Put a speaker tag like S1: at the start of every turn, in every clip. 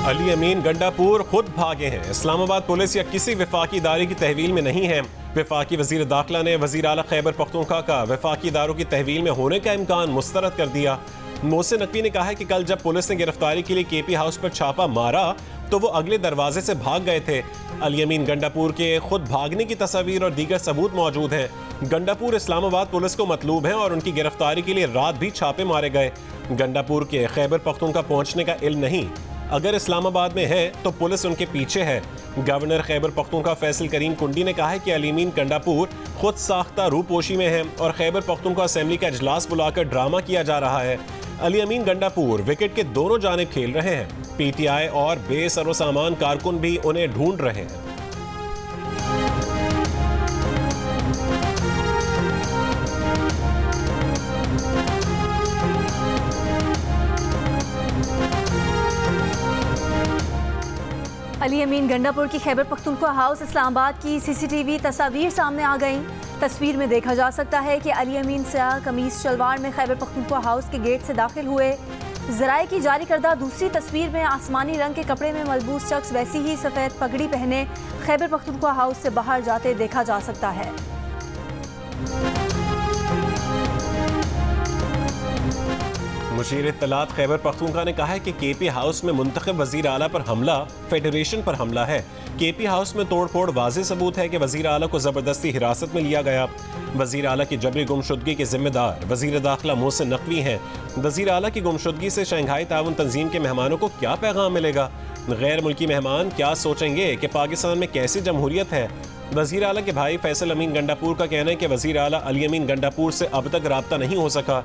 S1: अली अमीन गंडापुर खुद भागे हैं। इस्लामाबाद पुलिस या किसी वफाकी इदारे की तहवील में नहीं है। वफाकी वजीर दाखिला ने वजीर आला खैबर पख्तूनख्वा का वफाकी इदारों की तहवील में होने का इम्कान मुस्तरद कर दिया। मोहसिन नकवी ने कहा है कि कल जब पुलिस ने गिरफ्तारी के लिए केपी हाउस पर छापा मारा तो वो अगले दरवाजे से भाग गए थे। अली अमीन गंडापुर के खुद भागने की तस्वीर और दीगर सबूत मौजूद हैं। गंडापुर इस्लामाबाद पुलिस को मतलूब हैं और उनकी गिरफ्तारी के लिए रात भी छापे मारे गए। गंडापुर के खैबर पख्तूनख्वा पहुंचने का इल्म नहीं, अगर इस्लामाबाद में है तो पुलिस उनके पीछे है। गवर्नर खैबर पख्तूनख्वा फैसल करीम कुंडी ने कहा है कि अली अमीन गंडापुर खुद साख्ता रूपोशी में है और खैबर पख्तूनख्वा असेंबली का इजलास बुलाकर ड्रामा किया जा रहा है। अली अमीन गंडापुर विकेट के दोनों जानिब खेल रहे हैं। पीटीआई और बेसरो सामान कारकुन भी उन्हें ढूंढ रहे हैं।
S2: अली अमीन गंडापुर की खैबर पख्तूनख्वा हाउस इस्लामाबाद की सीसीटीवी तस्वीर सामने आ गईं। तस्वीर में देखा जा सकता है कि अली अमीन स्याह कमीज शलवार में खैबर पख्तूनख्वा हाउस के गेट से दाखिल हुए। ज़राए की जारी करदा दूसरी तस्वीर में आसमानी रंग के कपड़े में मलबूस शख्स वैसी ही सफ़ेद पगड़ी पहने खैबर पख्तूनख्वा हाउस से बाहर जाते देखा जा सकता है।
S1: मुशीर इत्तलात खैबर पख्तूनख्वा ने कहा है कि केपी हाउस में मुंतखब वजीर आला पर हमला फेडरेशन पर हमला है। केपी हाउस में तोड़फोड़ वाज़ेह सबूत है कि वजीर आला को ज़बरदस्ती हिरासत में लिया गया। वजीर आला की जबरी गुमशुदगी के जिम्मेदार वजीर दाखिला मोहसिन नकवी हैं। वजीर आला की गुमशुदगी से शंघाई ताउन तंजीम के मेहमानों को क्या पैगाम मिलेगा? गैर मुल्की मेहमान क्या सोचेंगे कि पाकिस्तान में कैसी जमहूरियत है? वजीर आला के भाई फैसल अमीन गंडापुर का कहना है कि वजीर आला अली अमीन गंडापुर से अब तक राब्ता नहीं हो सका।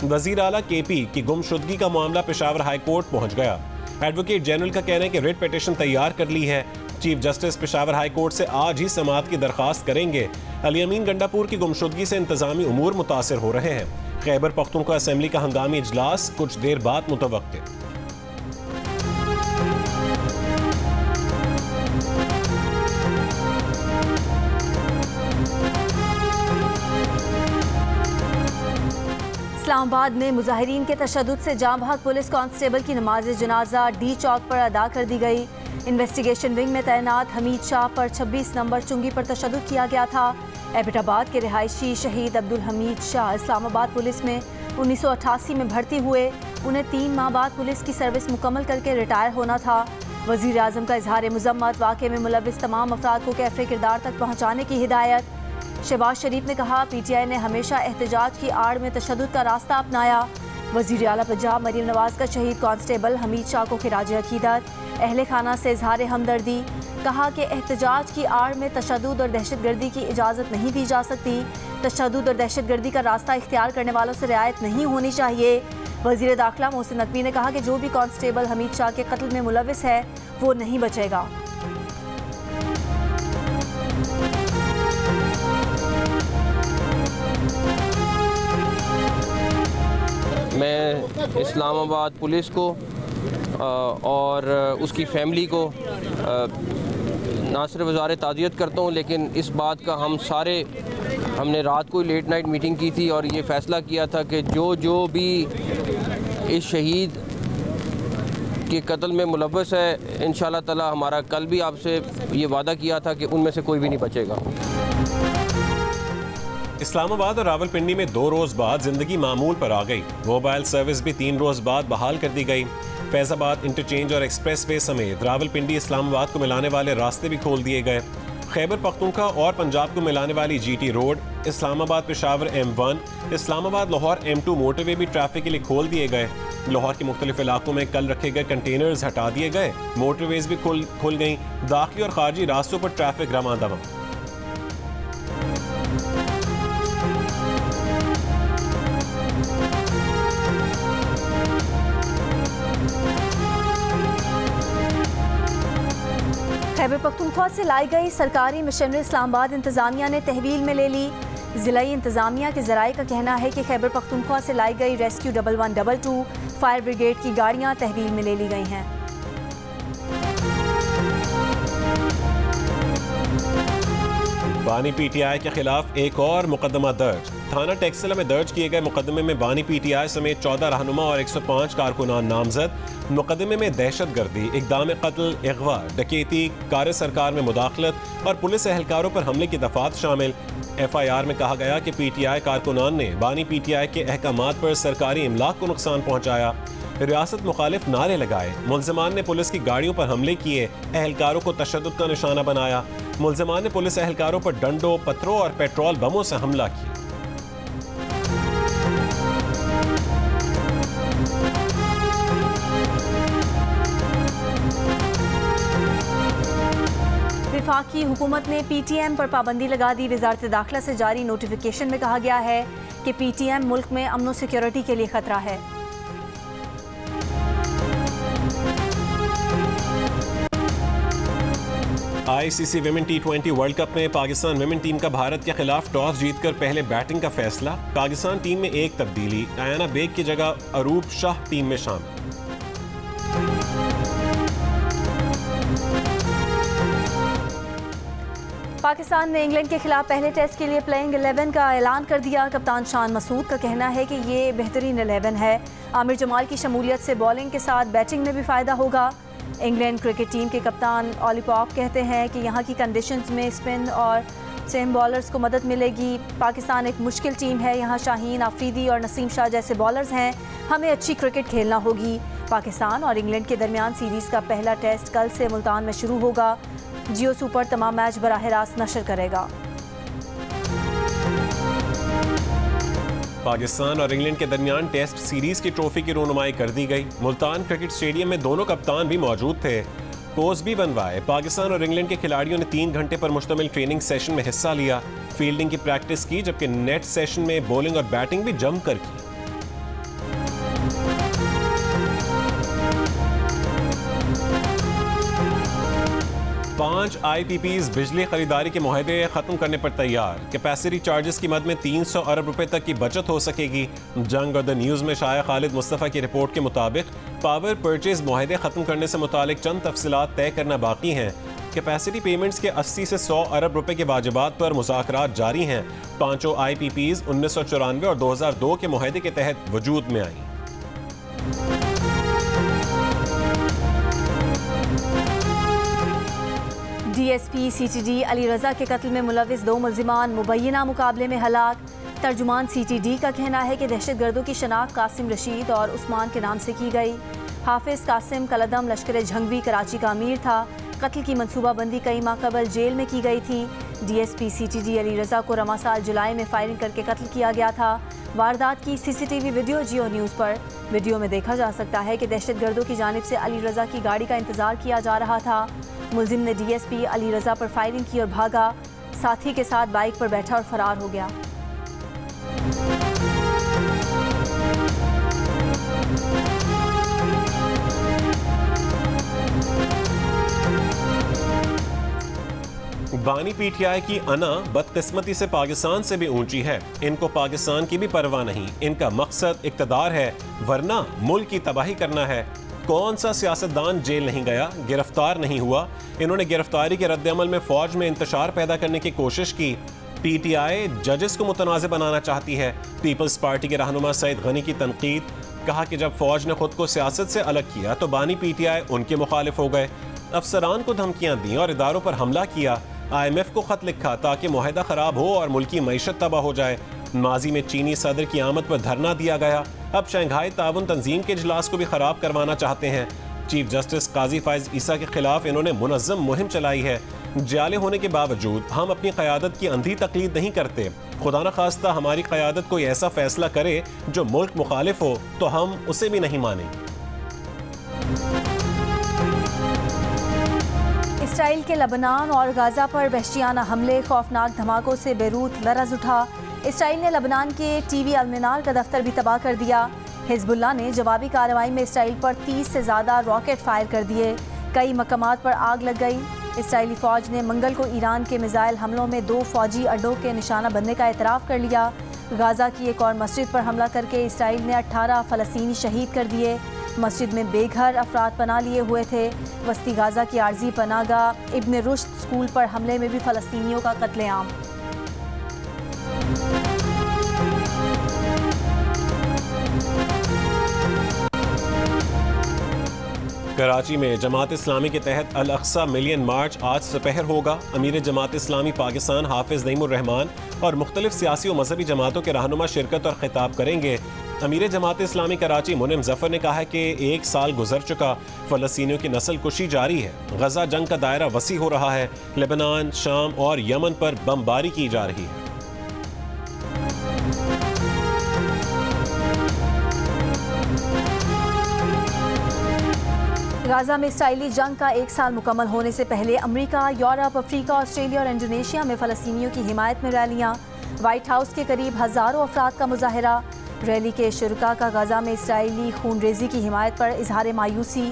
S1: वजीर आला केपी की गुमशुदगी का मामला पेशावर हाई कोर्ट पहुंच गया। एडवोकेट जनरल का कहना है कि रिट पिटीशन तैयार कर ली है। Chief justice Peshawar high court से आज ही समाअत की दरख्वास्त करेंगे। अली अमीन गंडापुर की गुमशुदगी से इंतजामी उमूर मुतासिर हो रहे हैं। खैबर पख्तूनख्वा असेंबली का हंगामी इजलास कुछ देर बाद मुतवक्किल।
S2: इस्लामाबाद में मुजाहिरीन के तशद्दुद से जाँ भाग पुलिस कांस्टेबल की नमाज जनाजा डी चौक पर अदा कर दी गई। इन्वेस्टिगेशन विंग में तैनात हमीद शाह पर 26 नंबर चुंगी पर तशद्दुद किया गया था। एबटाबाद के रिहायशी शहीद अब्दुल हमीद शाह इस्लामाबाद पुलिस में 1988 में भर्ती हुए। उन्हें 3 माह बाद पुलिस की सर्विस मुकम्मल करके रिटायर होना था। वज़ीर आज़म का इजहार मुज़म्मत, वाक़े में मुलव्विस तमाम अफराद को कैफ़े किरदार तक पहुँचाने की हिदायत। शहबाज शरीफ ने कहा पीटीआई ने हमेशा एहतजाज की आड़ में तशद्दुद का रास्ता अपनाया। वज़ीर आला पंजाब मरीम नवाज का शहीद कांस्टेबल हमीद शाह को खिराज अकीदत, अहले खाना से इजहार हमदर्दी। कहा कि एहतजाज की आड़ में तशद्दुद और दहशतगर्दी की इजाज़त नहीं दी जा सकती। तशद्दुद और दहशतगर्दी का रास्ता इख्तियार करने वालों से रियायत नहीं होनी चाहिए। वज़ीर दाखिला मोहसिन नकवी ने कहा कि जो भी कांस्टेबल हमीद शाह के कत्ल में मुलव्विस है वो नहीं बचेगा।
S3: मैं इस्लामाबाद पुलिस को और उसकी फैमिली को ना सिर्फ वज़ारे ताज़ियत करता हूँ, लेकिन इस बात का हमने रात को लेट नाइट मीटिंग की थी और ये फ़ैसला किया था कि जो भी इस शहीद के कत्ल में मुलव्वस है, इंशाअल्लाह ताला हमारा कल भी आपसे ये वादा किया था कि उनमें से कोई भी नहीं बचेगा।
S1: इस्लामाबाद और रावलपिंडी में 2 रोज़ बाद जिंदगी मामूल पर आ गई। मोबाइल सर्विस भी 3 रोज़ बाद बहाल कर दी गई। फैज़ाबाद इंटरचेंज और एक्सप्रेसवे समेत रावलपिंडी इस्लामाबाद को मिलाने वाले रास्ते भी खोल दिए गए। खैबर पख्तूनख्वा और पंजाब को मिलाने वाली GT road, Islamabad Peshawar M1, Islamabad Lahore M2 motorway भी ट्रैफिक के लिए खोल दिए गए। लाहौर के मुख्तलिफ इलाकों में कल रखे गए कंटेनर्स हटा दिए गए। मोटरवेज भी खुल गई। दाखिली और खारजी रास्तों पर ट्रैफिक रमा दमा।
S2: खैबर पख्तूनख्वा से लाई गई सरकारी मशीनरी इस्लामाबाद इंतजामिया ने तहवील में ले ली। ज़िलाई इंतजामिया के ज़राए का कहना है कि खैबर पख्तूनख्वा से लाई गई रेस्क्यू 1122 फायर ब्रिगेड की गाड़ियां तहवील में ले ली गई हैं।
S1: बानी PTI के खिलाफ एक और मुकदमा दर्ज। थाना टेक्सला में दर्ज किए गए मुकदमे में बानी PTI समेत 14 रहनुमा और 105 कारकुनान नामजद। मुकदमे में दहशतगर्दी, इक़दाम कत्ल, अगवा, डकैती, कार सरकार में मुदाखलत और पुलिस एहलकारों पर हमले की दफात शामिल। FIR में कहा गया कि PTI कारकुनान ने बानी PTI के अहकामात पर सरकारी इमलाक को नुकसान पहुँचाया, रियासत मुखालिफ नारे लगाए, मुल्ज़िमान ने पुलिस की गाड़ियों पर हमले किए, एहलकारों को तशद्दुद का निशाना बनाया। मुल्ज़िमान ने पुलिस एहलकारों पर डंडों, पत्थरों और पेट्रोल बमों से हमला किया।
S2: वफाकी हुकूमत ने PTM पर पाबंदी लगा दी। वजारत दाखिला से जारी नोटिफिकेशन में कहा गया है कि PTM मुल्क में अमन और सिक्योरिटी के लिए खतरा है।
S1: ICC women T20 world cup में पाकिस्तान विमेन टीम का भारत के खिलाफ टॉस जीतकर पहले बैटिंग का फैसला। पाकिस्तान टीम में एक तब्दीली, आयाना बेग की जगह अरूप शाह टीम में शामिल।
S2: पाकिस्तान ने इंग्लैंड के खिलाफ पहले टेस्ट के लिए प्लेइंग 11 का ऐलान कर दिया। कप्तान शान मसूद का कहना है कि ये बेहतरीन 11 है। आमिर जमाल की शमूलियत से बॉलिंग के साथ बैटिंग में भी फ़ायदा होगा। इंग्लैंड क्रिकेट टीम के कप्तान ऑली पॉप कहते हैं कि यहाँ की कंडीशंस में स्पिन और सेम बॉलर्स को मदद मिलेगी। पाकिस्तान एक मुश्किल टीम है, यहाँ शाहीन आफरीदी और नसीम शाह जैसे बॉलर्स हैं। हमें अच्छी क्रिकेट खेलना होगी। पाकिस्तान और इंग्लैंड के दरमियान सीरीज़ का पहला टेस्ट कल से मुल्तान में शुरू होगा। जियो सुपर तमाम मैच बराह रास्त नशर करेगा।
S1: पाकिस्तान और इंग्लैंड के दरमियान टेस्ट सीरीज की ट्रॉफी की रोनुमाई कर दी गई। मुल्तान क्रिकेट स्टेडियम में दोनों कप्तान भी मौजूद थे, पोज भी बनवाए। पाकिस्तान और इंग्लैंड के खिलाड़ियों ने 3 घंटे पर मुश्तमिल ट्रेनिंग सेशन में हिस्सा लिया, फील्डिंग की प्रैक्टिस की, जबकि नेट सेशन में बॉलिंग और बैटिंग भी जमकर की। पांच IPPs बिजली खरीदारी के मुआहदे खत्म करने पर तैयार। कैपेसिटी चार्जेस की मद में 300 अरब रुपए तक की बचत हो सकेगी। जंग और द न्यूज़ में शाया खालिद मुस्तफ़ा की रिपोर्ट के मुताबिक पावर परचेज मुआहदे खत्म करने से मुतालिक चंद तफसीलात तय करना बाकी हैं। कैपेसिटी पेमेंट्स के 80 से 100 अरब रुपए के वाजिबात पर मुज़ाकरात जारी हैं। पांचों IPPs 1994 और 2002 के मुआहदे के तहत वजूद में आई।
S2: DSP CTD अली रजा के कत्ल में मुलविस 2 मुल्जिमान मुबैना मुकाबले में हलाक। तर्जुमान CTD का कहना है कि दहशतगर्दों की शनाख्त कासिम रशीद और उस्मान के नाम से की गई। हाफिज कासिम कलदम लश्कर झंगवी कराची का अमीर था। कत्ल की मनसूबाबंदी कई माह कबल जेल में की गई थी। DSP CTD अली रजा को रमा साल जुलाई में फायरिंग करके कत्ल किया गया था। वारदात की CCTV वीडियो जियो न्यूज़ पर। वीडियो में देखा जा सकता है कि दहशतगर्दों की जानिब से अली रजा की गाड़ी का इंतजार किया जा रहा था। मुलजिम ने DSP अली रजा पर फायरिंग की और भागा। साथी के साथ बाइक पर बैठा और फरार हो गया।
S1: बानी PTI की अना बदकिस्मती से पाकिस्तान से भी ऊंची है। इनको पाकिस्तान की भी परवाह नहीं। इनका मकसद इक़्तिदार है, वरना मुल्क की तबाही करना है। कौन सा सियासतदान जेल नहीं गया, गिरफ्तार नहीं हुआ। इन्होंने गिरफ्तारी के रद्द-ए-अमल में फौज में इंतशार पैदा करने की कोशिश की। PTI जजेस को मुतनाज़ बनाना चाहती है। पीपल्स पार्टी के रहनुमा सईद गनी की तनकीद, कहा कि जब फौज ने खुद को सियासत से अलग किया तो बानी PTI उनके मुखालिफ हो गए। अफसरान को धमकियां दी और इदारों पर हमला किया। IMF को खत लिखा ताकि मुआहदा खराब हो और मुल्की मईशत तबाह हो जाए। माजी में चीनी सदर की आमद पर धरना दिया गया। अब शंघाई ताउन तंजीम के इजलास को भी खराब करवाना चाहते हैं। चीफ जस्टिस काजी फाइज ईसा के खिलाफ इन्होंने मुनज़्ज़म मुहिम चलाई है। जाले होने के बावजूद हम अपनी क़यादत की अंधी तकलीद नहीं करते। खुदा न खास्ता हमारी क़यादत कोई ऐसा फैसला करे जो मुल्क मुखालिफ हो तो हम उसे भी नहीं मानेंगे।
S2: इसराइल के लबनान और गाजा पर वहशियाना हमले, खौफनाक धमाकों से बेरूत लरज़ उठा। इसराइल ने लबनान के TV अल-मिनार का दफ्तर भी तबाह कर दिया। हिजबुल्लाह ने जवाबी कार्रवाई में इसराइल पर 30 से ज़्यादा रॉकेट फायर कर दिए। कई मकामात पर आग लग गई। इसराइली फ़ौज ने मंगल को ईरान के मिसाइल हमलों में 2 फ़ौजी अड्डों के निशाना बनने का एतराफ़ कर लिया। गाज़ा की एक और मस्जिद पर हमला करके इसराइल ने 18 फ़लस्तीनी शहीद कर दिए। मस्जिद में बेघर अफराद पनाह लिए हुए थे। वस्ती गाज़ा की आर्जी पनाहगाह इब्न रुश्द स्कूल पर हमले में भी फ़लस्तीनियों का कत्लेआम।
S1: कराची में जमात इस्लामी के तहत अल अक्सा मिलियन मार्च आज दोपहर होगा। अमीर जमात इस्लामी पाकिस्तान हाफिज नईमुर रहमान और मुख्तलिफ सियासी और मजहबी जमातों के रहनुमा शिरकत और खिताब करेंगे। अमीर जमात इस्लामी कराची मुनिम जफर ने कहा है कि 1 साल गुजर चुका, फ़लस्तीनियों की नस्ल कुशी जारी है, गजा जंग का दायरा वसी हो रहा है, लेबनान, शाम और यमन पर बमबारी की जा रही है।
S2: गाजा में इसराइली जंग का 1 साल मुकम्मल होने से पहले अमेरिका, यूरोप, अफ्रीका, ऑस्ट्रेलिया और इंडोनेशिया में फ़लस्तीनियों की हिमायत में रैलियां। व्हाइट हाउस के करीब हज़ारों अफराद का मुजाहरा। रैली के शुरका का गाजा में इसराइली खूनरेज़ी की हिमायत पर इजहार मायूसी।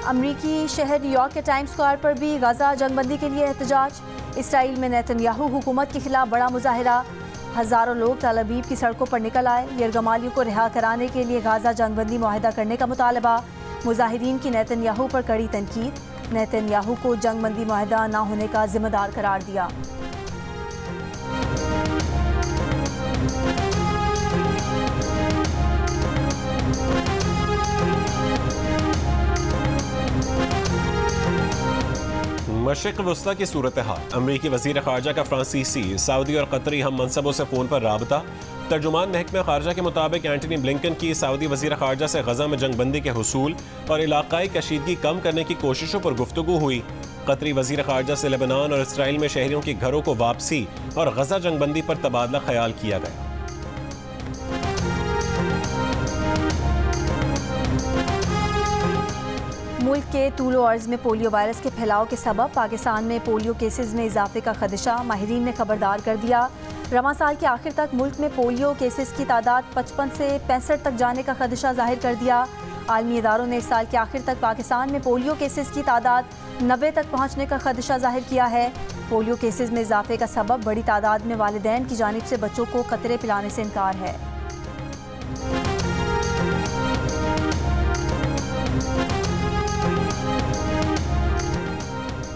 S2: अमरीकी शहर न्यूयॉर्क के टाइम्स स्क्वायर पर भी गाजा जंगबंदी के लिए एहतजाज। इसराइल में नेतन्याहू हुकूमत के खिलाफ बड़ा मुजाहरा। हज़ारों लोग तल अबीब की सड़कों पर निकल आए। यरगमालियों को रिहा कराने के लिए गाजा जंगबंदी मुआहिदा करने का मुतालबा। मुजाहिरीन की नेतन्याहू पर कड़ी तनकीद। नेतन्याहू को जंगबंदी मुआहिदा न होने का जिम्मेदार करार दिया।
S1: मशरिक़ वस्ता की सूरत हाल। अमरीकी वज़ीर ख़ारजा का फ्रांसीसी, सऊदी और कतरी हम मनसबों से फ़ोन पर राबता। तर्जुमान महकमा ख़ारजा के मुताबिक एंटनी ब्लिंकन की सऊदी वज़ीर ख़ारजा से गज़ा में जंगबंदी के हुसूल और इलाक़ाई कशीदगी कम करने की कोशिशों पर गुफ्तगू हुई। कतरी वज़ीर ख़ारजा से लेबनान और इसराइल में शहरियों के घरों को वापसी और गज़ा जंगबंदी पर तबादला ख्याल किया गया।
S2: मुल्क के तूलो अर्ज में पोलियो वायरस के फैलाव के सबब पाकिस्तान में पोलियो केसेस में इजाफे का खदशा। माहिरीन ने खबरदार कर दिया। रवां साल के आखिर तक मुल्क में पोलियो केसेस की तादाद 55 से 65 तक जाने का खदशा जाहिर कर दिया। आलमी इदारों ने इस साल के आखिर तक पाकिस्तान में पोलियो केसेस की तादाद 90 तक पहुँचने का खदशा जाहिर किया है। पोलियो केसेस में इजाफे का सबब बड़ी तादाद में वालिदैन की जानिब से बच्चों को कतरे पिलाने से इनकार है।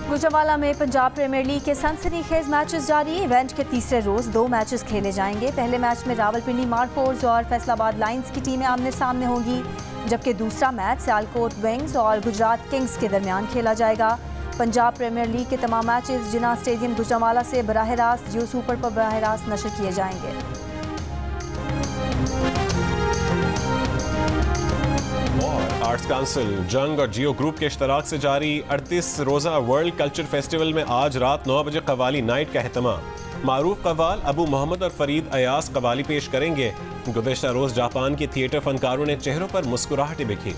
S2: गुजरावाला में पंजाब प्रीमियर लीग के सनसनीखेज मैचेस जारी। इवेंट के तीसरे रोज 2 मैचेस खेले जाएंगे। पहले मैच में रावलपिंडी मार्कोर्स और फैसलाबाद लाइंस की टीमें आमने सामने होंगी, जबकि दूसरा मैच सियालकोट विंग्स और गुजरात किंग्स के दरमियान खेला जाएगा। पंजाब प्रीमियर लीग के तमाम मैचेस जिना स्टेडियम गुजरावाला से बराह रास्त जियो सुपर पर बराह रास्त नशर किए जाएंगे।
S1: आर्ट्स काउंसिल, जंग और जियो ग्रुप के इश्तराक से जारी 38 रोज़ा वर्ल्ड कल्चर फेस्टिवल में आज रात 9 बजे कव्वाली नाइट का एहतमाम। मारूफ कव्वाल अबू मोहम्मद और फरीद अयास कव्वाली पेश करेंगे। गुज़श्ता रोज़ जापान के थिएटर फनकारों ने चेहरों पर मुस्कुराहटें बिखेरी।